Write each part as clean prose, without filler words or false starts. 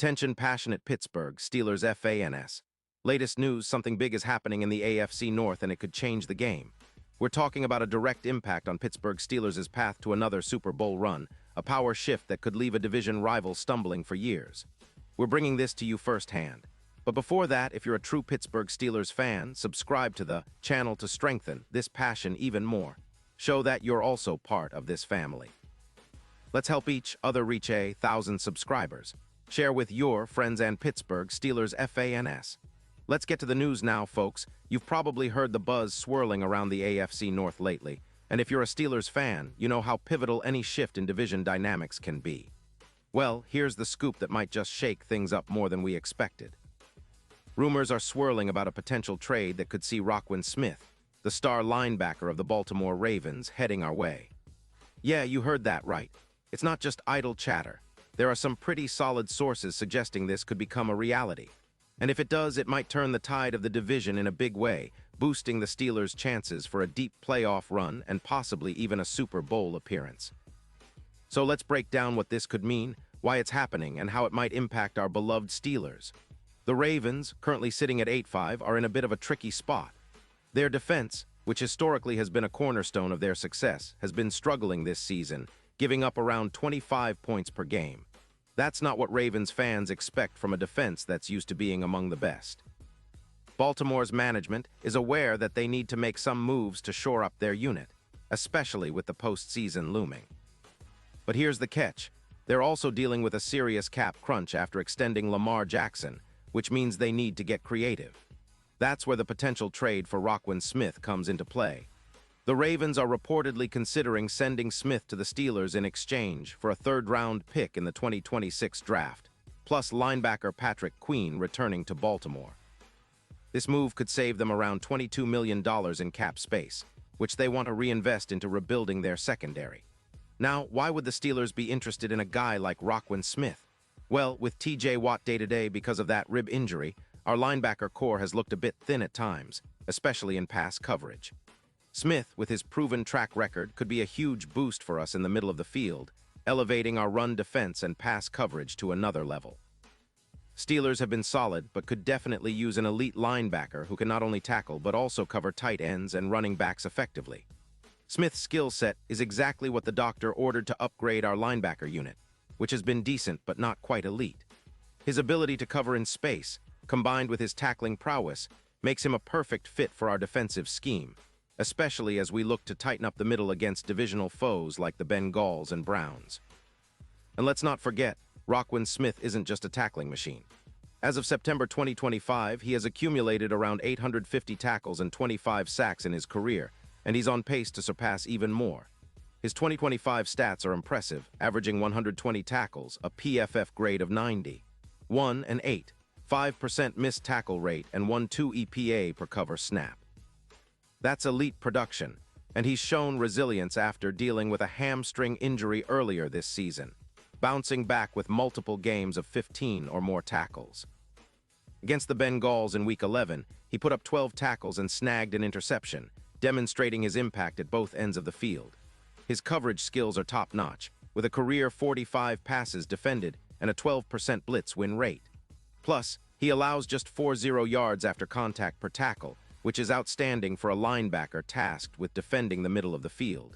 Attention passionate Pittsburgh Steelers fans. Latest news, something big is happening in the AFC North and it could change the game. We're talking about a direct impact on Pittsburgh Steelers' path to another Super Bowl run, a power shift that could leave a division rival stumbling for years. We're bringing this to you firsthand. But before that, if you're a true Pittsburgh Steelers fan, subscribe to the channel to strengthen this passion even more. Show that you're also part of this family. Let's help each other reach 1,000 subscribers. Share with your friends and Pittsburgh Steelers fans. Let's get to the news now, folks. You've probably heard the buzz swirling around the AFC North lately, and if you're a Steelers fan, you know how pivotal any shift in division dynamics can be. Well, here's the scoop that might just shake things up more than we expected. Rumors are swirling about a potential trade that could see Roquan Smith, the star linebacker of the Baltimore Ravens, heading our way. Yeah, you heard that right. It's not just idle chatter. There are some pretty solid sources suggesting this could become a reality. And if it does, it might turn the tide of the division in a big way, boosting the Steelers' chances for a deep playoff run and possibly even a Super Bowl appearance. So let's break down what this could mean, why it's happening, and how it might impact our beloved Steelers. The Ravens, currently sitting at 8-5, are in a bit of a tricky spot. Their defense, which historically has been a cornerstone of their success, has been struggling this season, giving up around 25 points per game. That's not what Ravens fans expect from a defense that's used to being among the best. Baltimore's management is aware that they need to make some moves to shore up their unit, especially with the postseason looming. But here's the catch. They're also dealing with a serious cap crunch after extending Lamar Jackson, which means they need to get creative. That's where the potential trade for Roquan Smith comes into play. The Ravens are reportedly considering sending Smith to the Steelers in exchange for a third-round pick in the 2026 draft, plus linebacker Patrick Queen returning to Baltimore. This move could save them around $22 million in cap space, which they want to reinvest into rebuilding their secondary. Now, why would the Steelers be interested in a guy like Roquan Smith? Well, with TJ Watt day-to-day because of that rib injury, our linebacker core has looked a bit thin at times, especially in pass coverage. Smith, with his proven track record, could be a huge boost for us in the middle of the field, elevating our run defense and pass coverage to another level. Steelers have been solid, but could definitely use an elite linebacker who can not only tackle but also cover tight ends and running backs effectively. Smith's skill set is exactly what the doctor ordered to upgrade our linebacker unit, which has been decent but not quite elite. His ability to cover in space, combined with his tackling prowess, makes him a perfect fit for our defensive scheme, especially as we look to tighten up the middle against divisional foes like the Bengals and Browns. And let's not forget, Roquan Smith isn't just a tackling machine. As of September 2025, he has accumulated around 850 tackles and 25 sacks in his career, and he's on pace to surpass even more. His 2025 stats are impressive, averaging 120 tackles, a PFF grade of 90, 1 and 8, 5% missed tackle rate, and 1.2 EPA per cover snap. That's elite production, and he's shown resilience after dealing with a hamstring injury earlier this season, bouncing back with multiple games of 15 or more tackles. Against the Bengals in Week 11, he put up 12 tackles and snagged an interception, demonstrating his impact at both ends of the field. His coverage skills are top-notch, with a career 45 passes defended and a 12% blitz win rate. Plus, he allows just 40 yards after contact per tackle, which is outstanding for a linebacker tasked with defending the middle of the field.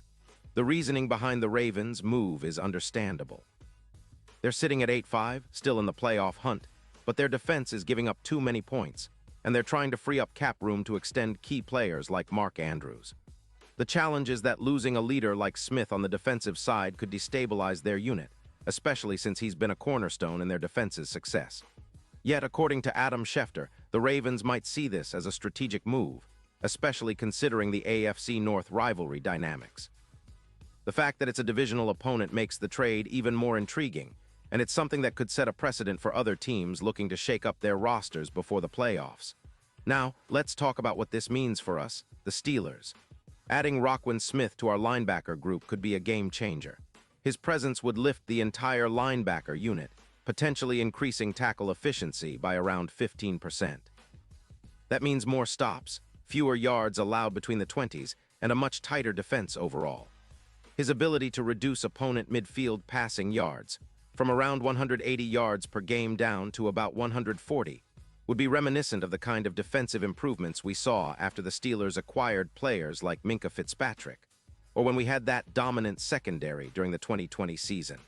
The reasoning behind the Ravens' move is understandable. They're sitting at 8-5, still in the playoff hunt, but their defense is giving up too many points, and they're trying to free up cap room to extend key players like Mark Andrews. The challenge is that losing a leader like Smith on the defensive side could destabilize their unit, especially since he's been a cornerstone in their defense's success. Yet, according to Adam Schefter, the Ravens might see this as a strategic move, especially considering the AFC North rivalry dynamics. The fact that it's a divisional opponent makes the trade even more intriguing, and it's something that could set a precedent for other teams looking to shake up their rosters before the playoffs. Now, let's talk about what this means for us, the Steelers. Adding Roquan Smith to our linebacker group could be a game-changer. His presence would lift the entire linebacker unit, potentially increasing tackle efficiency by around 15%. That means more stops, fewer yards allowed between the 20s, and a much tighter defense overall. His ability to reduce opponent midfield passing yards, from around 180 yards per game down to about 140, would be reminiscent of the kind of defensive improvements we saw after the Steelers acquired players like Minkah Fitzpatrick, or when we had that dominant secondary during the 2020 season.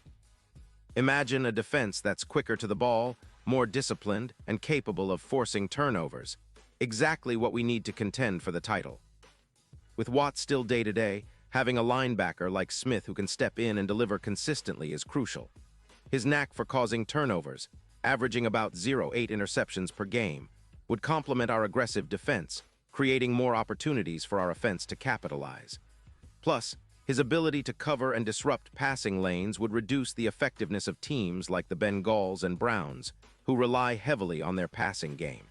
Imagine a defense that's quicker to the ball, more disciplined, and capable of forcing turnovers, exactly what we need to contend for the title. With Watt still day-to-day, having a linebacker like Smith who can step in and deliver consistently is crucial. His knack for causing turnovers, averaging about 0.8 interceptions per game, would complement our aggressive defense, creating more opportunities for our offense to capitalize. Plus, his ability to cover and disrupt passing lanes would reduce the effectiveness of teams like the Bengals and Browns, who rely heavily on their passing game.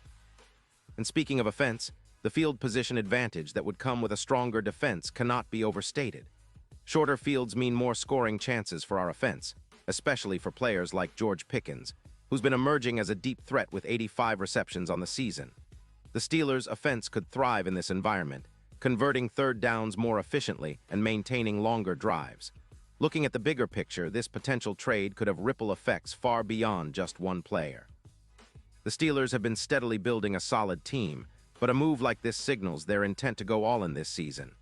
And speaking of offense, the field position advantage that would come with a stronger defense cannot be overstated. Shorter fields mean more scoring chances for our offense, especially for players like George Pickens, who's been emerging as a deep threat with 85 receptions on the season. The Steelers' offense could thrive in this environment, converting third downs more efficiently and maintaining longer drives. Looking at the bigger picture, this potential trade could have ripple effects far beyond just one player. The Steelers have been steadily building a solid team, but a move like this signals their intent to go all in this season.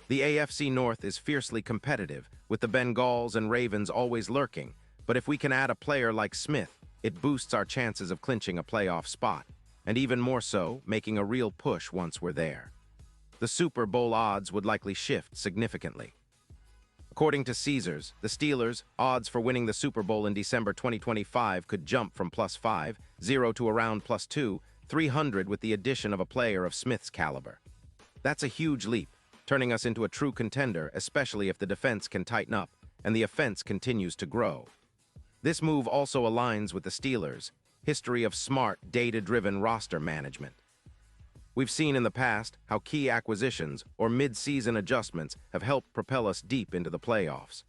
The AFC North is fiercely competitive, with the Bengals and Ravens always lurking, but if we can add a player like Smith, it boosts our chances of clinching a playoff spot, and even more so, making a real push once we're there. The Super Bowl odds would likely shift significantly. According to Caesars, the Steelers' odds for winning the Super Bowl in December 2025 could jump from +5, 0 to around +2, 300 with the addition of a player of Smith's caliber. That's a huge leap, turning us into a true contender, especially if the defense can tighten up and the offense continues to grow. This move also aligns with the Steelers' history of smart, data-driven roster management. We've seen in the past how key acquisitions or mid-season adjustments have helped propel us deep into the playoffs.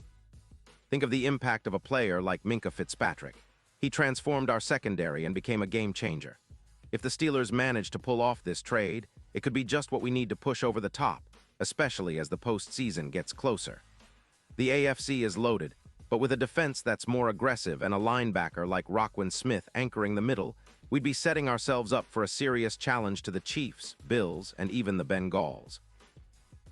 Think of the impact of a player like Minkah Fitzpatrick. He transformed our secondary and became a game-changer. If the Steelers manage to pull off this trade, it could be just what we need to push over the top, especially as the postseason gets closer. The AFC is loaded, but with a defense that's more aggressive and a linebacker like Roquan Smith anchoring the middle, we'd be setting ourselves up for a serious challenge to the Chiefs, Bills, and even the Bengals.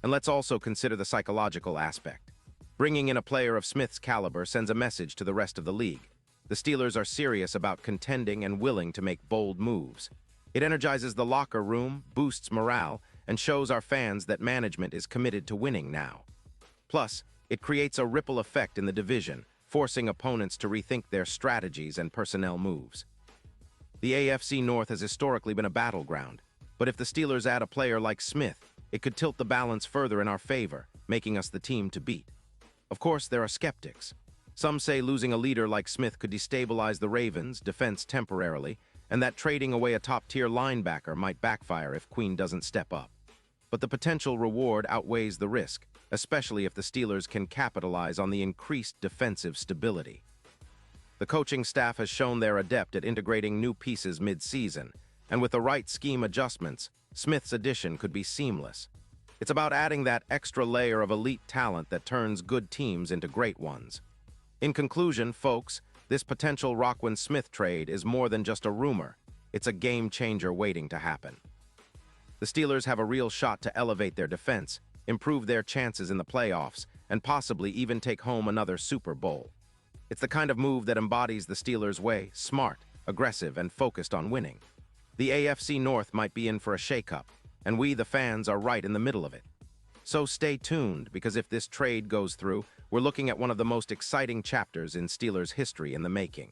And let's also consider the psychological aspect. Bringing in a player of Smith's caliber sends a message to the rest of the league. The Steelers are serious about contending and willing to make bold moves. It energizes the locker room, boosts morale, and shows our fans that management is committed to winning now. Plus, it creates a ripple effect in the division, forcing opponents to rethink their strategies and personnel moves. The AFC North has historically been a battleground, but if the Steelers add a player like Smith, it could tilt the balance further in our favor, making us the team to beat. Of course, there are skeptics. Some say losing a leader like Smith could destabilize the Ravens' defense temporarily, and that trading away a top-tier linebacker might backfire if Queen doesn't step up. But the potential reward outweighs the risk, especially if the Steelers can capitalize on the increased defensive stability. The coaching staff has shown they're adept at integrating new pieces mid-season, and with the right scheme adjustments, Smith's addition could be seamless. It's about adding that extra layer of elite talent that turns good teams into great ones. In conclusion, folks, this potential Roquan Smith trade is more than just a rumor. It's a game-changer waiting to happen. The Steelers have a real shot to elevate their defense, improve their chances in the playoffs, and possibly even take home another Super Bowl. It's the kind of move that embodies the Steelers' way, smart, aggressive, and focused on winning. The AFC North might be in for a shakeup, and we, the fans, are right in the middle of it. So stay tuned, because if this trade goes through, we're looking at one of the most exciting chapters in Steelers history in the making.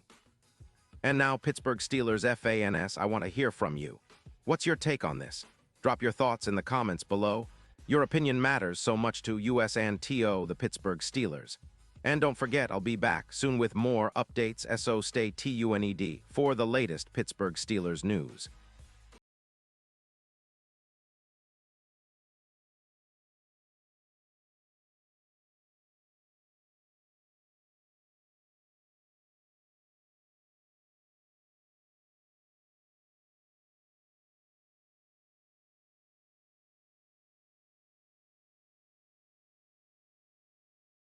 And now, Pittsburgh Steelers fans, I want to hear from you. What's your take on this? Drop your thoughts in the comments below. Your opinion matters so much to us and TO, the Pittsburgh Steelers. And don't forget, I'll be back soon with more updates. So stay tuned for the latest Pittsburgh Steelers news.